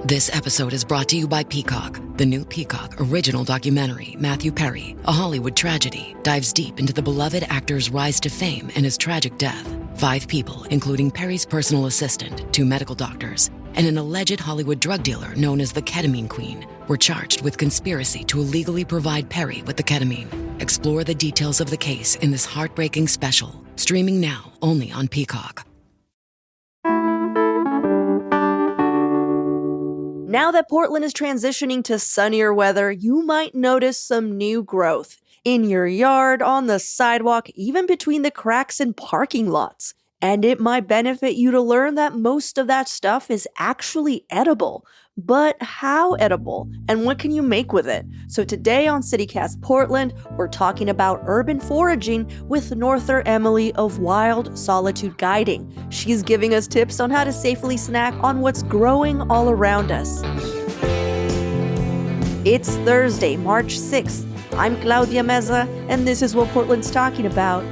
This episode is brought to you by Peacock. The new Peacock original documentary, Matthew Perry, A Hollywood Tragedy, dives deep into the beloved actor's rise to fame and his tragic death. 5 people, including Perry's personal assistant, 2 medical doctors, and an alleged Hollywood drug dealer known as the Ketamine Queen, were charged with conspiracy to illegally provide Perry with the ketamine. Explore the details of the case in this heartbreaking special, streaming now only on Peacock. Now that Portland is transitioning to sunnier weather, you might notice some new growth in your yard, on the sidewalk, even between the cracks in parking lots. And it might benefit you to learn that most of that stuff is actually edible. But how edible? And what can you make with it? So today on CityCast Portland, we're talking about urban foraging with Norther Emily of Wild Solitude Guiding. She's giving us tips on how to safely snack on what's growing all around us. It's Thursday, March 6th. I'm Claudia Meza, and this is what Portland's talking about.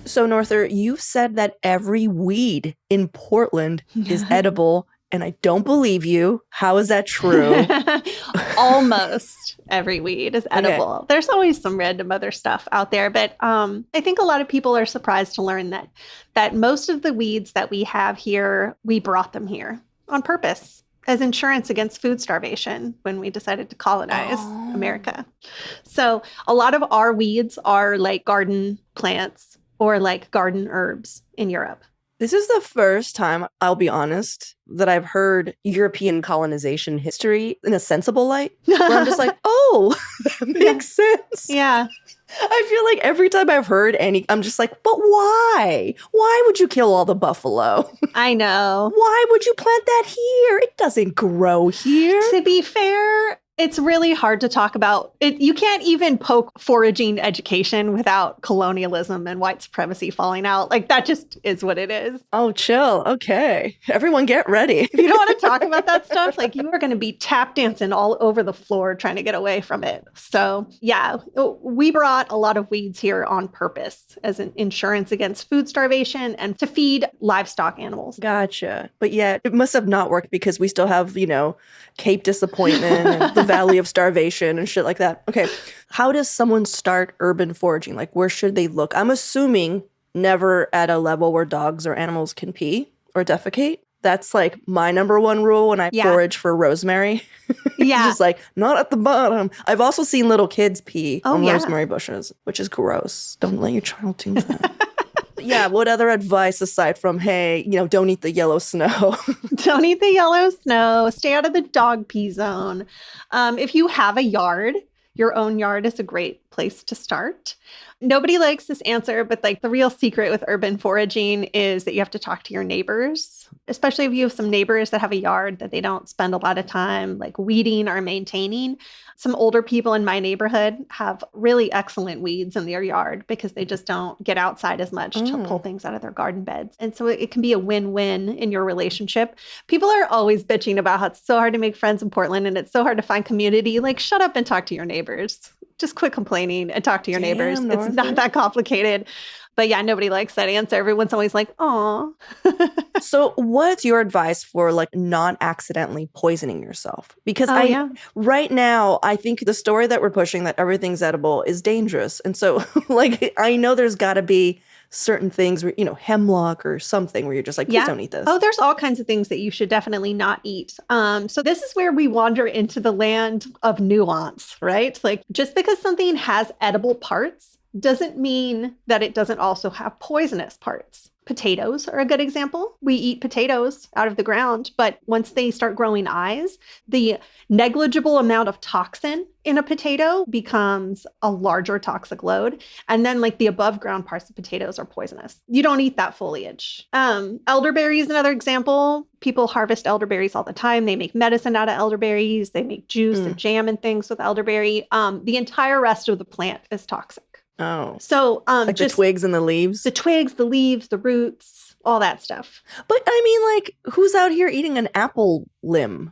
So, Norther, you've said that every weed in Portland is edible, and I don't believe you. How is that true? Almost every weed is edible. Okay. There's always some random other stuff out there, but I think a lot of people are surprised to learn that most of the weeds that we have here, we brought them here on purpose as insurance against food starvation when we decided to colonize America. So a lot of our weeds are like garden plants or like garden herbs in Europe. This is the first time, I'll be honest, that I've heard European colonization history in a sensible light. Where I'm just like, oh, that makes sense. Yeah. I feel like every time I've heard I'm just like, but why? Why would you kill all the buffalo? I know. Why would you plant that here? It doesn't grow here. To be fair, it's really hard to talk about it. You can't even poke foraging education without colonialism and white supremacy falling out. Like, that just is what it is. Oh, chill. Okay. Everyone get ready. If you don't want to talk about that stuff, like, you are going to be tap dancing all over the floor trying to get away from it. So, yeah, we brought a lot of weeds here on purpose as an insurance against food starvation and to feed livestock animals. Gotcha. But yeah, it must have not worked because we still have, Cape Disappointment and the Valley of Starvation and shit like that. Okay. How does someone start urban foraging? Like, where should they look? I'm assuming never at a level where dogs or animals can pee or defecate. That's like my number one rule when I forage for rosemary. Yeah. Just like, not at the bottom. I've also seen little kids pee on rosemary bushes, which is gross. Don't let your child do that. Yeah, what other advice aside from, hey, don't eat the yellow snow? Don't eat the yellow snow. Stay out of the dog pee zone. If you have a yard, your own yard is a great place to start. Nobody likes this answer, but like the real secret with urban foraging is that you have to talk to your neighbors, especially if you have some neighbors that have a yard that they don't spend a lot of time like weeding or maintaining. Some older people in my neighborhood have really excellent weeds in their yard because they just don't get outside as much to pull things out of their garden beds. And so it can be a win-win in your relationship. People are always bitching about how it's so hard to make friends in Portland and it's so hard to find community. Like, shut up and talk to your neighbors. Just quit complaining and talk to your neighbors. Norther. It's not that complicated. But yeah, nobody likes that answer. Everyone's always like, aw. So what's your advice for like not accidentally poisoning yourself? Because right now, I think the story that we're pushing that everything's edible is dangerous. And so like, I know there's got to be certain things where, hemlock or something where you're just like, please don't eat this. Oh, there's all kinds of things that you should definitely not eat. So this is where we wander into the land of nuance, right? Like, just because something has edible parts doesn't mean that it doesn't also have poisonous parts. Potatoes are a good example. We eat potatoes out of the ground, but once they start growing eyes, the negligible amount of toxin in a potato becomes a larger toxic load. And then like the above ground parts of potatoes are poisonous. You don't eat that foliage. Elderberry is another example. People harvest elderberries all the time. They make medicine out of elderberries. They make juice and jam and things with elderberry. The entire rest of the plant is toxic. Oh. So like just the twigs and the leaves? The twigs, the leaves, the roots, all that stuff. But I mean, like, who's out here eating an apple limb,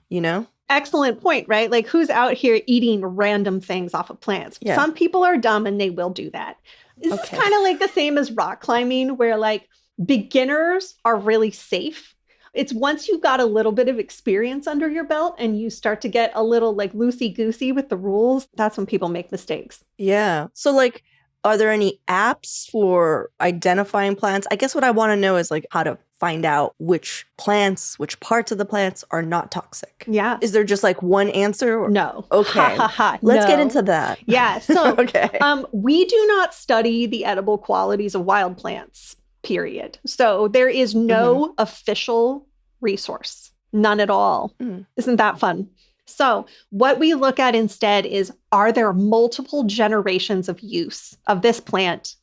Excellent point, right? Like, who's out here eating random things off of plants? Yeah. Some people are dumb and they will do that. This is kind of like the same as rock climbing, where like Beginners are really safe. It's once you've got a little bit of experience under your belt and you start to get a little like loosey-goosey with the rules, that's when people make mistakes. Yeah. So like, are there any apps for identifying plants? I guess what I want to know is like how to find out which plants, which parts of the plants are not toxic. Yeah. Is there just like one answer? No. Okay. Let's get into that. Yeah. So Okay. We do not study the edible qualities of wild plants, period. So there is no official resource. None at all. Isn't that fun? So what we look at instead is, are there multiple generations of use of this plant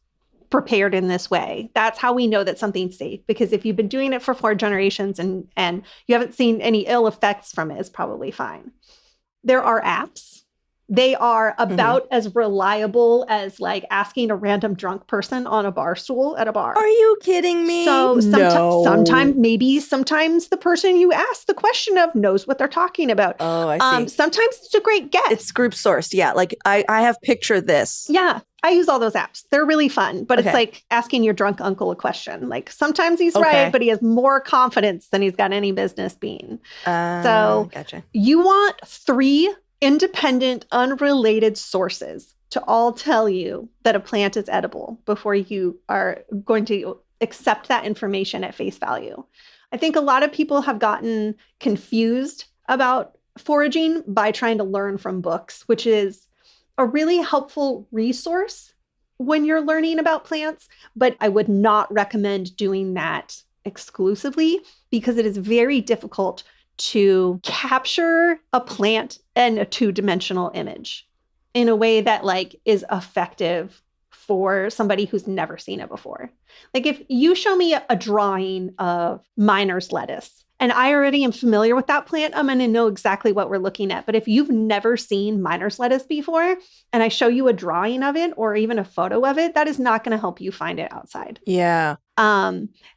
prepared in this way? That's how we know that something's safe. Because if you've been doing it for 4 generations and you haven't seen any ill effects from it, it's probably fine. There are apps. They are about as reliable as like asking a random drunk person on a bar stool at a bar. Are you kidding me? So No. sometimes the person you ask the question of knows what they're talking about. Oh, I see. Sometimes it's a great guess. It's group sourced. Yeah. Like I have pictured this. Yeah, I use all those apps. They're really fun, but Okay. it's like asking your drunk uncle a question. Like sometimes he's Okay. right, but he has more confidence than he's got any business being. So Gotcha. you want 3 independent, unrelated sources to all tell you that a plant is edible before you are going to accept that information at face value. I think a lot of people have gotten confused about foraging by trying to learn from books, which is a really helpful resource when you're learning about plants, but I would not recommend doing that exclusively because it is very difficult to capture a plant in a 2-dimensional image in a way that like is effective for somebody who's never seen it before. Like if you show me a drawing of miner's lettuce and I already am familiar with that plant, I'm going to know exactly what we're looking at. But if you've never seen miner's lettuce before and I show you a drawing of it or even a photo of it, that is not going to help you find it outside. Yeah.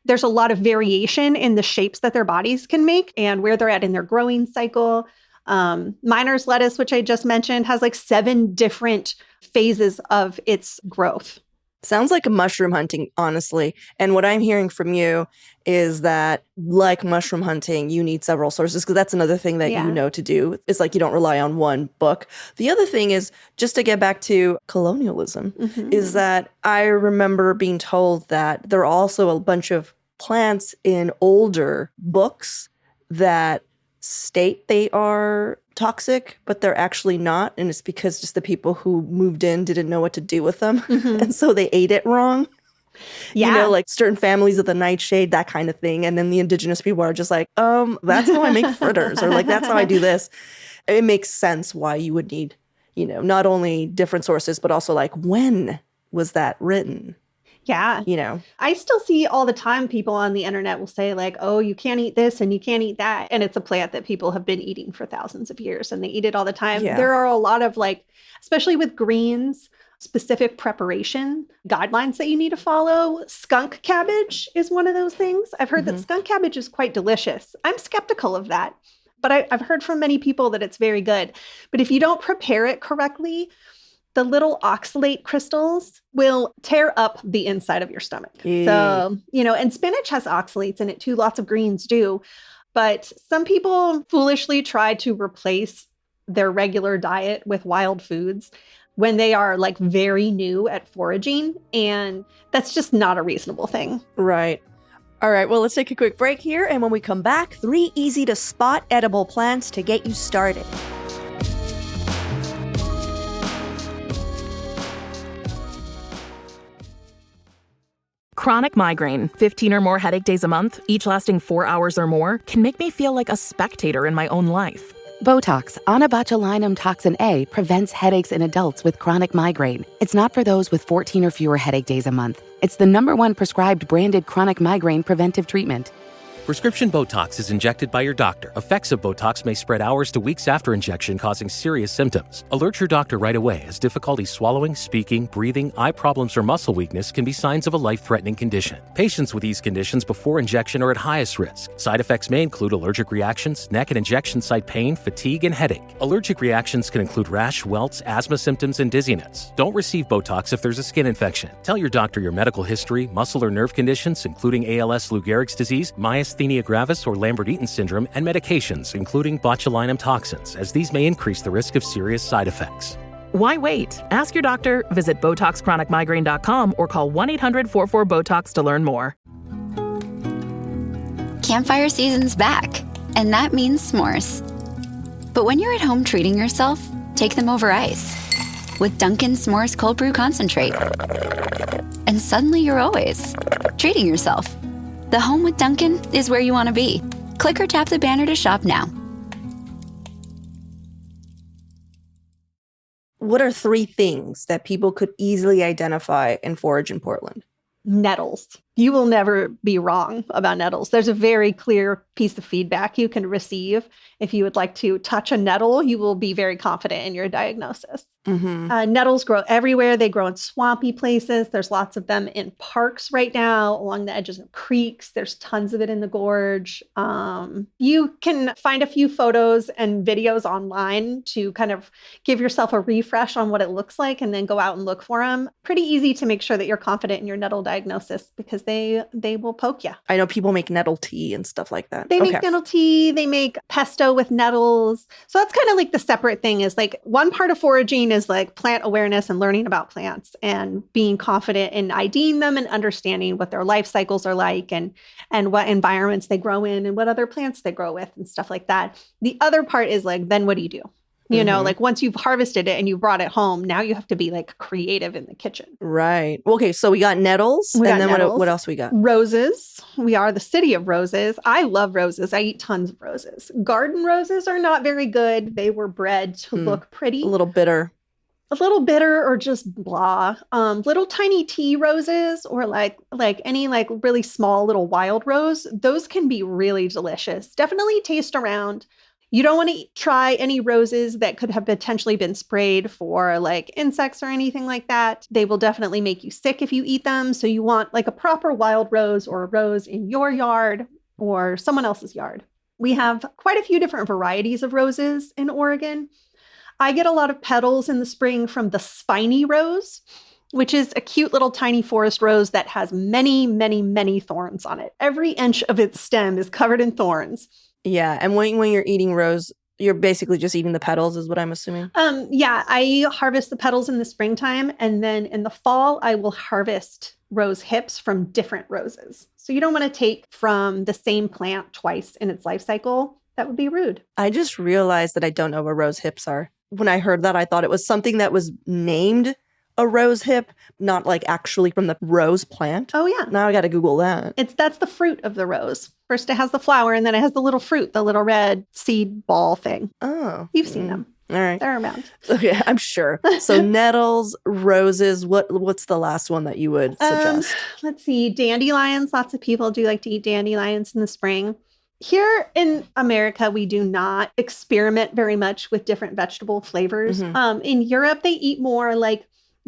There's a lot of variation in the shapes that their bodies can make and where they're at in their growing cycle. Miner's lettuce, which I just mentioned, has like 7 different phases of its growth. Sounds like mushroom hunting, honestly. And what I'm hearing from you is that, like mushroom hunting, you need several sources because that's another thing that you know to do. It's like you don't rely on one book. The other thing is, just to get back to colonialism, is that I remember being told that there are also a bunch of plants in older books that state they are toxic, but they're actually not. And it's because just the people who moved in didn't know what to do with them. And so they ate it wrong. Yeah. You know, like certain families of the nightshade, that kind of thing. And then the indigenous people are just like, that's how I make fritters, or like, that's how I do this. It makes sense why you would need, you know, not only different sources, but also like, when was that written? Yeah. You know, I still see all the time people on the internet will say like, oh, you can't eat this and you can't eat that. And it's a plant that people have been eating for thousands of years and they eat it all the time. Yeah. There are a lot of like, especially with greens, specific preparation guidelines that you need to follow. Skunk cabbage is one of those things. I've heard that skunk cabbage is quite delicious. I'm skeptical of that, but I've heard from many people that it's very good. But if you don't prepare it correctly, the little oxalate crystals will tear up the inside of your stomach. So, you know, and spinach has oxalates in it too. Lots of greens do. But some people foolishly try to replace their regular diet with wild foods when they are like very new at foraging. And that's just not a reasonable thing. right. All right, well, let's take a quick break here. And when we come back, 3 easy to spot edible plants to get you started. Chronic migraine, 15 or more headache days a month, each lasting 4 hours or more, can make me feel like a spectator in my own life. Botox, onabotulinum toxin A, prevents headaches in adults with chronic migraine. It's not for those with 14 or fewer headache days a month. It's the #1 prescribed branded chronic migraine preventive treatment. Prescription Botox is injected by your doctor. Effects of Botox may spread hours to weeks after injection, causing serious symptoms. Alert your doctor right away, as difficulty swallowing, speaking, breathing, eye problems, or muscle weakness can be signs of a life-threatening condition. Patients with these conditions before injection are at highest risk. Side effects may include allergic reactions, neck and injection site pain, fatigue, and headache. Allergic reactions can include rash, welts, asthma symptoms, and dizziness. Don't receive Botox if there's a skin infection. Tell your doctor your medical history, muscle or nerve conditions, including ALS, Lou Gehrig's disease, myasthenia gravis, or Lambert-Eaton syndrome, and medications, including botulinum toxins, as these may increase the risk of serious side effects. Why wait? Ask your doctor, visit BotoxChronicMigraine.com, or call 1-800-44-BOTOX to learn more. Campfire season's back, and that means s'mores. But when you're at home treating yourself, take them over ice with Dunkin' S'mores Cold Brew Concentrate. And suddenly you're always treating yourself. The home with Dunkin' is where you want to be. Click or tap the banner to shop now. What are 3 things that people could easily identify and forage in Portland? Nettles. You will never be wrong about nettles. There's a very clear piece of feedback you can receive. If you would like to touch a nettle, you will be very confident in your diagnosis. Nettles grow everywhere. They grow in swampy places. There's lots of them in parks right now, along the edges of creeks. There's tons of it in the gorge. You can find a few photos and videos online to kind of give yourself a refresh on what it looks like, and then go out and look for them. Pretty easy to make sure that you're confident in your nettle diagnosis, because they will poke you. I know people make nettle tea and stuff like that. They make nettle tea. They make pesto with nettles. So that's kind of like the separate thing, is like one part of foraging is like plant awareness and learning about plants and being confident in IDing them and understanding what their life cycles are like, and what environments they grow in and what other plants they grow with and stuff like that. The other part is like, then what do you do? You know, like once you've harvested it and you brought it home, now you have to be like creative in the kitchen. Right. Okay, so we got nettles. What else we got? Roses. We are the city of roses. I love roses. I eat tons of roses. Garden roses are not very good. They were bred to look pretty. A little bitter or just blah. Little tiny tea roses, or like any like really small little wild rose. Those can be really delicious. Definitely taste around. You don't want to try any roses that could have potentially been sprayed for like insects or anything like that. They will definitely make you sick if you eat them. So you want like a proper wild rose, or a rose in your yard or someone else's yard. We have quite a few different varieties of roses in Oregon. I get a lot of petals in the spring from the spiny rose, which is a cute little tiny forest rose that has many, many, many thorns on it. Every inch of its stem is covered in thorns. Yeah, and when you're eating rose, you're basically just eating the petals, is what I'm assuming? Yeah, I harvest the petals in the springtime, and then in the fall, I will harvest rose hips from different roses. So you don't want to take from the same plant twice in its life cycle. That would be rude. I just realized that I don't know what rose hips are. When I heard that, I thought it was something that was named a rose hip, not like actually from the rose plant. Oh, yeah. Now I got to Google that. That's the fruit of the rose. First it has the flower, and then it has the little fruit, the little red seed ball thing. Oh. You've seen them. All right. They're around. Okay, I'm sure. So nettles, roses, what's the last one that you would suggest? Let's see. Dandelions. Lots of people do like to eat dandelions in the spring. Here in America, we do not experiment very much with different vegetable flavors. In Europe, they eat more like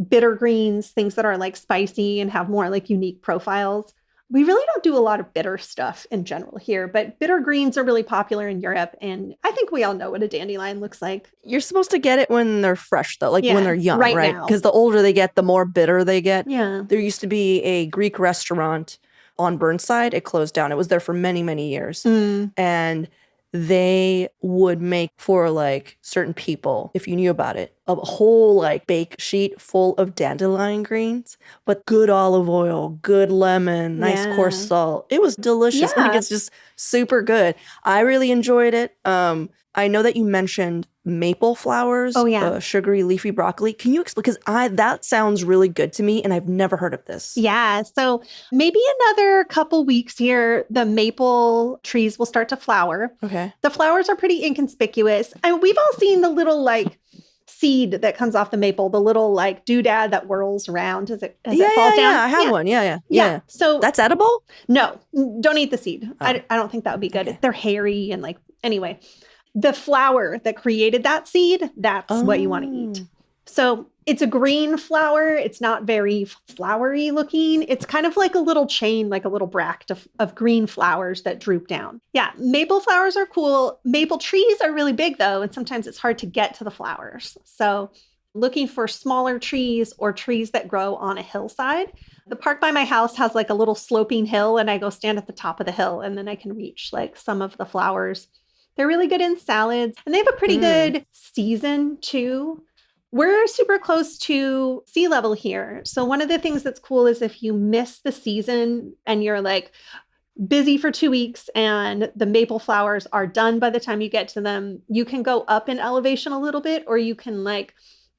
bitter greens, things that are like spicy and have more like unique profiles. We really don't do a lot of bitter stuff in general here, but bitter greens are really popular in Europe. And I think we all know what a dandelion looks like. You're supposed to get it when they're fresh, though, like when they're young, right? Now. Because the older they get, the more bitter they get. Yeah. There used to be a Greek restaurant on Burnside. It closed down. It was there for many, many years. And they would make for like certain people, if you knew about it, a whole like bake sheet full of dandelion greens, but good olive oil, good lemon, nice coarse salt. It was delicious. I think it's just super good. I really enjoyed it. I know that you mentioned maple flowers, sugary leafy broccoli. Can you explain? Because that sounds really good to me, and I've never heard of this. Yeah, so maybe another couple weeks here, the maple trees will start to flower. Okay. The flowers are pretty inconspicuous. I mean, we've all seen the little like seed that comes off the maple, the little like doodad that whirls around as it falls down. Yeah, I have one. Yeah. So that's edible? No, don't eat the seed. Oh. I don't think that would be good. Okay. They're hairy and like, anyway, the flower that created that seed, that's what you want to eat. So it's a green flower. It's not very flowery looking. It's kind of like a little chain, like a little bract of green flowers that droop down. Yeah, maple flowers are cool. Maple trees are really big though, and sometimes it's hard to get to the flowers. So looking for smaller trees or trees that grow on a hillside. The park by my house has like a little sloping hill, and I go stand at the top of the hill, and then I can reach like some of the flowers. They're really good in salads, and they have a pretty good season too. We're super close to sea level here. So one of the things that's cool is if you miss the season and you're like busy for 2 weeks and the maple flowers are done by the time you get to them, you can go up in elevation a little bit, or you can like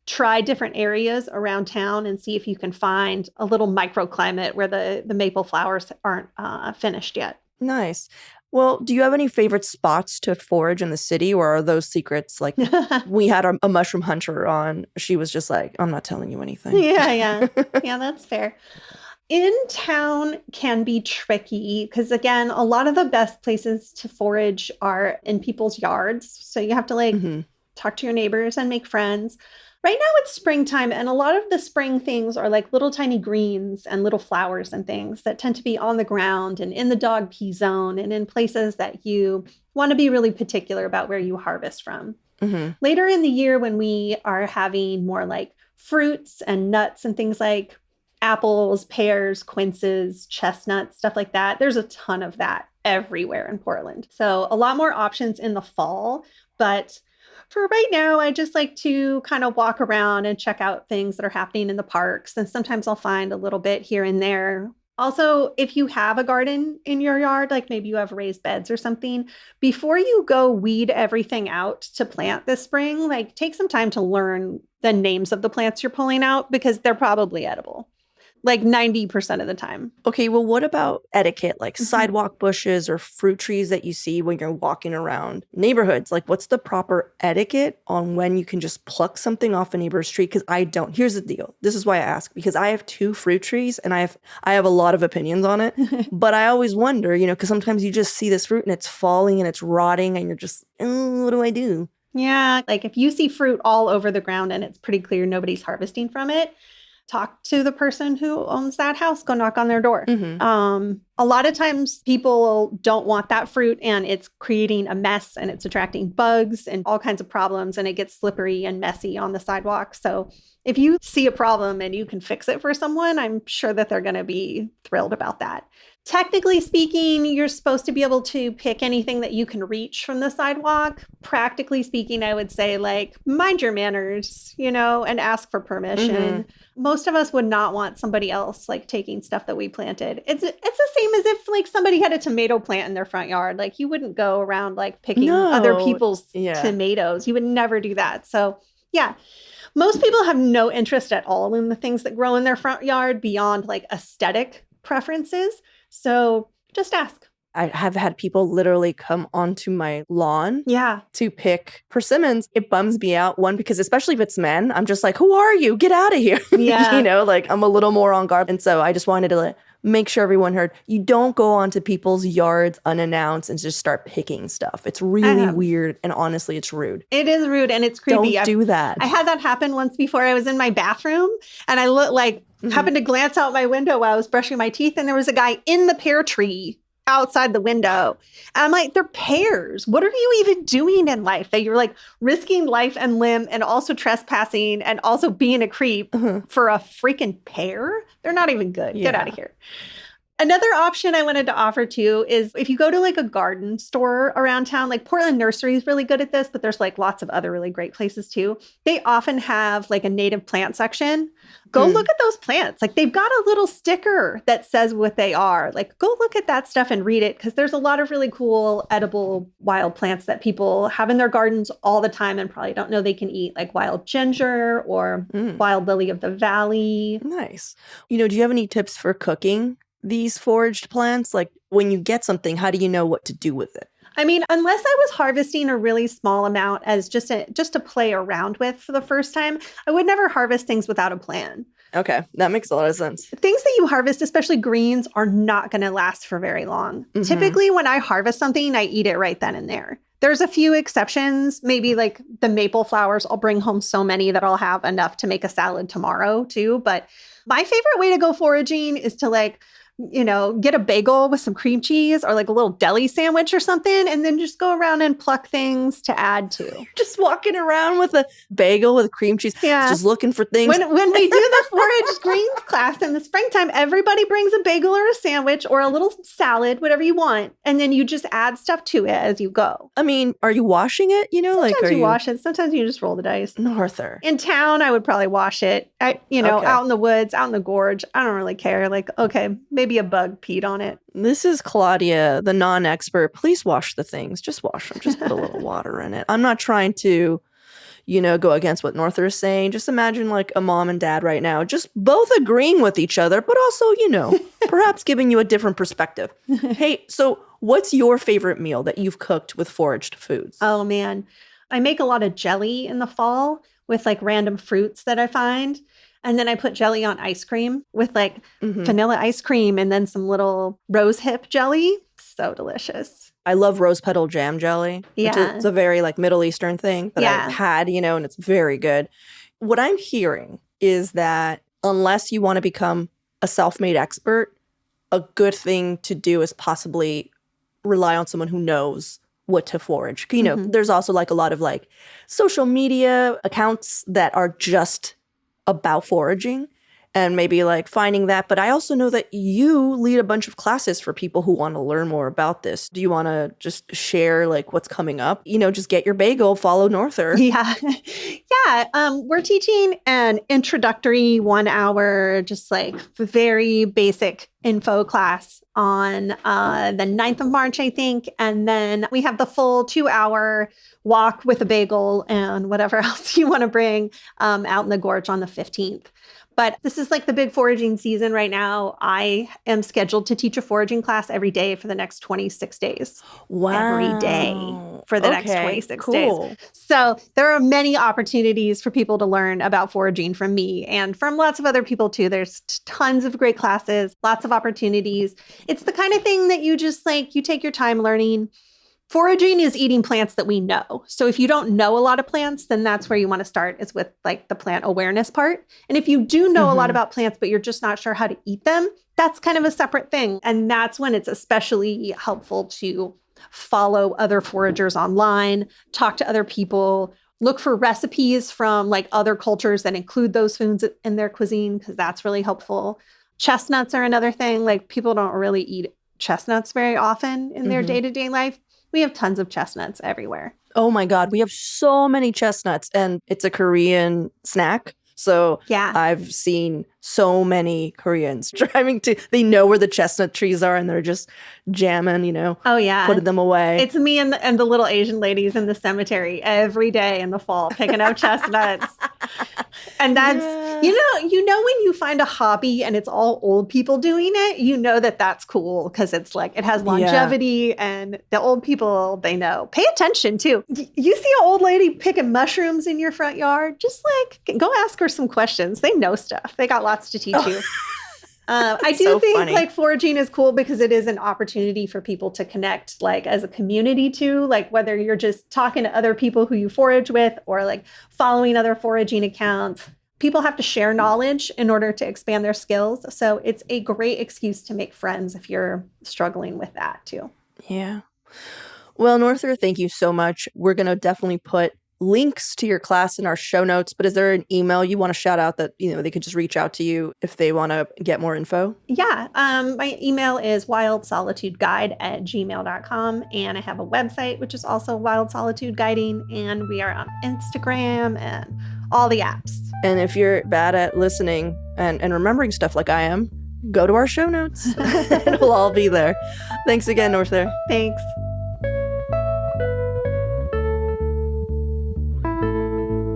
try different areas around town and see if you can find a little microclimate where the maple flowers aren't finished yet. Nice. Well, do you have any favorite spots to forage in the city, or are those secrets? Like we had a mushroom hunter on. She was just like, I'm not telling you anything. Yeah, that's fair. In town can be tricky because, again, a lot of the best places to forage are in people's yards. So you have to like talk to your neighbors and make friends. Right now it's springtime, and a lot of the spring things are like little tiny greens and little flowers and things that tend to be on the ground and in the dog pee zone and in places that you want to be really particular about where you harvest from. Later in the year, when we are having more like fruits and nuts and things like apples, pears, quinces, chestnuts, stuff like that, there's a ton of that everywhere in Portland. So a lot more options in the fall, but for right now, I just like to kind of walk around and check out things that are happening in the parks. And sometimes I'll find a little bit here and there. Also, if you have a garden in your yard, like maybe you have raised beds or something, before you go weed everything out to plant this spring, like take some time to learn the names of the plants you're pulling out because they're probably edible. Like 90% of the time. Okay, well, what about etiquette, like sidewalk bushes or fruit trees that you see when you're walking around neighborhoods? Like, what's the proper etiquette on when you can just pluck something off a neighbor's tree? Because I don't. Here's the deal. This is why I ask, because I have 2 fruit trees and I have a lot of opinions on it. But I always wonder, because sometimes you just see this fruit and it's falling and it's rotting and you're just, what do I do? Yeah, like if you see fruit all over the ground and it's pretty clear nobody's harvesting from it, talk to the person who owns that house, go knock on their door. A lot of times people don't want that fruit and it's creating a mess and it's attracting bugs and all kinds of problems and it gets slippery and messy on the sidewalk. So if you see a problem and you can fix it for someone, I'm sure that they're going to be thrilled about that. Technically speaking, you're supposed to be able to pick anything that you can reach from the sidewalk. Practically speaking, I would say like mind your manners, and ask for permission. Most of us would not want somebody else like taking stuff that we planted. It's the same as if like somebody had a tomato plant in their front yard. Like you wouldn't go around like picking other people's tomatoes. You would never do that. So yeah. Most people have no interest at all in the things that grow in their front yard beyond like aesthetic preferences. So just ask. I have had people literally come onto my lawn to pick persimmons. It bums me out. One, because especially if it's men, I'm just like, who are you? Get out of here. Yeah. Like I'm a little more on guard. And so I just wanted to make sure everyone heard, you don't go onto people's yards unannounced and just start picking stuff. It's really weird. And honestly, it's rude. It is rude and it's creepy. Don't do that. I had that happen once before. I was in my bathroom and I happened to glance out my window while I was brushing my teeth. And there was a guy in the pear tree outside the window. And I'm like, they're pears. What are you even doing in life that you're like risking life and limb and also trespassing and also being a creep for a freaking pear? They're not even good. Get out of here. Another option I wanted to offer too is if you go to like a garden store around town, like Portland Nursery is really good at this, but there's like lots of other really great places too. They often have like a native plant section. Go look at those plants. Like they've got a little sticker that says what they are. Like go look at that stuff and read it because there's a lot of really cool edible wild plants that people have in their gardens all the time and probably don't know they can eat, like wild ginger or wild lily of the valley. Nice. Do you have any tips for cooking these foraged plants? Like when you get something, how do you know what to do with it? I mean, unless I was harvesting a really small amount as just to play around with for the first time, I would never harvest things without a plan. Okay, that makes a lot of sense. Things that you harvest, especially greens, are not going to last for very long. Mm-hmm. Typically, when I harvest something, I eat it right then and there. There's a few exceptions, maybe like the maple flowers. I'll bring home so many that I'll have enough to make a salad tomorrow too. But my favorite way to go foraging is to get a bagel with some cream cheese or like a little deli sandwich or something, and then just go around and pluck things to add to. Just walking around with a bagel with cream cheese, just looking for things. When we do the forage greens class in the springtime, everybody brings a bagel or a sandwich or a little salad, whatever you want, and then you just add stuff to it as you go. I mean, are you washing it? Sometimes you wash it. Sometimes you just roll the dice. Norther. In town, I would probably wash it. Out in the woods, out in the gorge. I don't really care. Like, okay, maybe a bug peed on it. This is Claudia, the non-expert. Please wash the things. Just wash them. Just put a little water in it. I'm not trying to, go against what Norther is saying. Just imagine like a mom and dad right now, just both agreeing with each other, but also, perhaps giving you a different perspective. Hey, so what's your favorite meal that you've cooked with foraged foods? Oh, man. I make a lot of jelly in the fall with like random fruits that I find. And then I put jelly on ice cream with like vanilla ice cream and then some little rose hip jelly. So delicious. I love rose petal jam jelly. Yeah. Which is a very like Middle Eastern thing that I've had, and it's very good. What I'm hearing is that unless you want to become a self-made expert, a good thing to do is possibly rely on someone who knows what to forage. There's also like a lot of like social media accounts that are just about foraging and maybe like finding that. But I also know that you lead a bunch of classes for people who want to learn more about this. Do you want to just share like what's coming up? Just get your bagel, follow Norther. Yeah. We're teaching an introductory 1 hour, just like very basic info class on the 9th of March, I think. And then we have the full 2 hour walk with a bagel and whatever else you want to bring out in the gorge on the 15th. But this is like the big foraging season right now. I am scheduled to teach a foraging class every day for the next 26 days. Wow. Every day for the next 26 cool. days. So there are many opportunities for people to learn about foraging from me and from lots of other people too. There's tons of great classes, lots of opportunities. It's the kind of thing that you just you take your time learning. Foraging is eating plants that we know. So if you don't know a lot of plants, then that's where you want to start, is with like the plant awareness part. And if you do know a lot about plants, but you're just not sure how to eat them, that's kind of a separate thing. And that's when it's especially helpful to follow other foragers online, talk to other people, look for recipes from like other cultures that include those foods in their cuisine, because that's really helpful. Chestnuts are another thing. Like people don't really eat chestnuts very often in their day-to-day life. We have tons of chestnuts everywhere. Oh my God, we have so many chestnuts, and it's a Korean snack. So I've seen so many Koreans they know where the chestnut trees are and they're just jamming, Oh yeah. putting them away. It's me and the little Asian ladies in the cemetery every day in the fall picking up chestnuts. And that's, when you find a hobby and it's all old people doing it, that's cool because it's like, it has longevity and the old people, they know. Pay attention too. You see an old lady picking mushrooms in your front yard, just go ask her some questions. They know stuff. They got lots to teach you. I do think funny. Foraging is cool because it is an opportunity for people to connect as a community too, whether you're just talking to other people who you forage with or following other foraging accounts. People have to share knowledge in order to expand their skills. So it's a great excuse to make friends if you're struggling with that too. Yeah. Well, Norther, thank you so much. We're going to definitely put links to your class in our show notes, but is there an email you want to shout out that they could just reach out to you if they want to get more info? Yeah, my email is wildsolitudeguide@gmail.com, and I have a website which is also Wild Solitude Guiding, and we are on Instagram and all the apps. And if you're bad at listening and remembering stuff like I am, go to our show notes. It'll all be there. Thanks again, Norther. Thanks.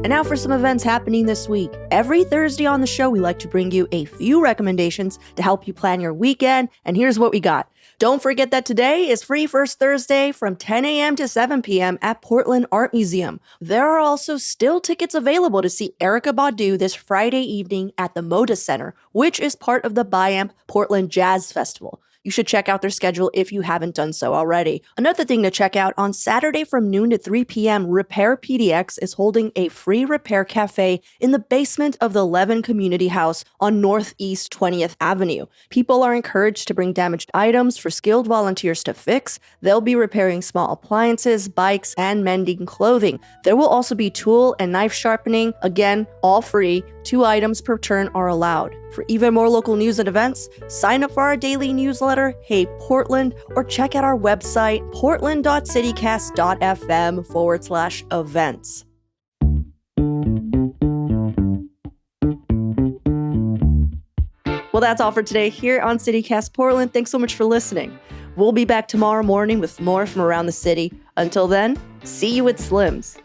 And now for some events happening this week. Every Thursday on the show, we like to bring you a few recommendations to help you plan your weekend. And here's what we got. Don't forget that today is Free First Thursday from 10 a.m. to 7 p.m. at Portland Art Museum. There are also still tickets available to see Erykah Badu this Friday evening at the Moda Center, which is part of the BIAMP Portland Jazz Festival. You should check out their schedule if you haven't done so already. Another thing to check out, on Saturday from noon to 3 p.m., Repair PDX is holding a free repair cafe in the basement of the Levin Community House on Northeast 20th Avenue. People are encouraged to bring damaged items for skilled volunteers to fix. They'll be repairing small appliances, bikes, and mending clothing. There will also be tool and knife sharpening. Again, all free. 2 items per turn are allowed. For even more local news and events, sign up for our daily newsletter, Hey Portland, or check out our website, portland.citycast.fm/events. Well, that's all for today here on CityCast Portland. Thanks so much for listening. We'll be back tomorrow morning with more from around the city. Until then, see you at Slim's.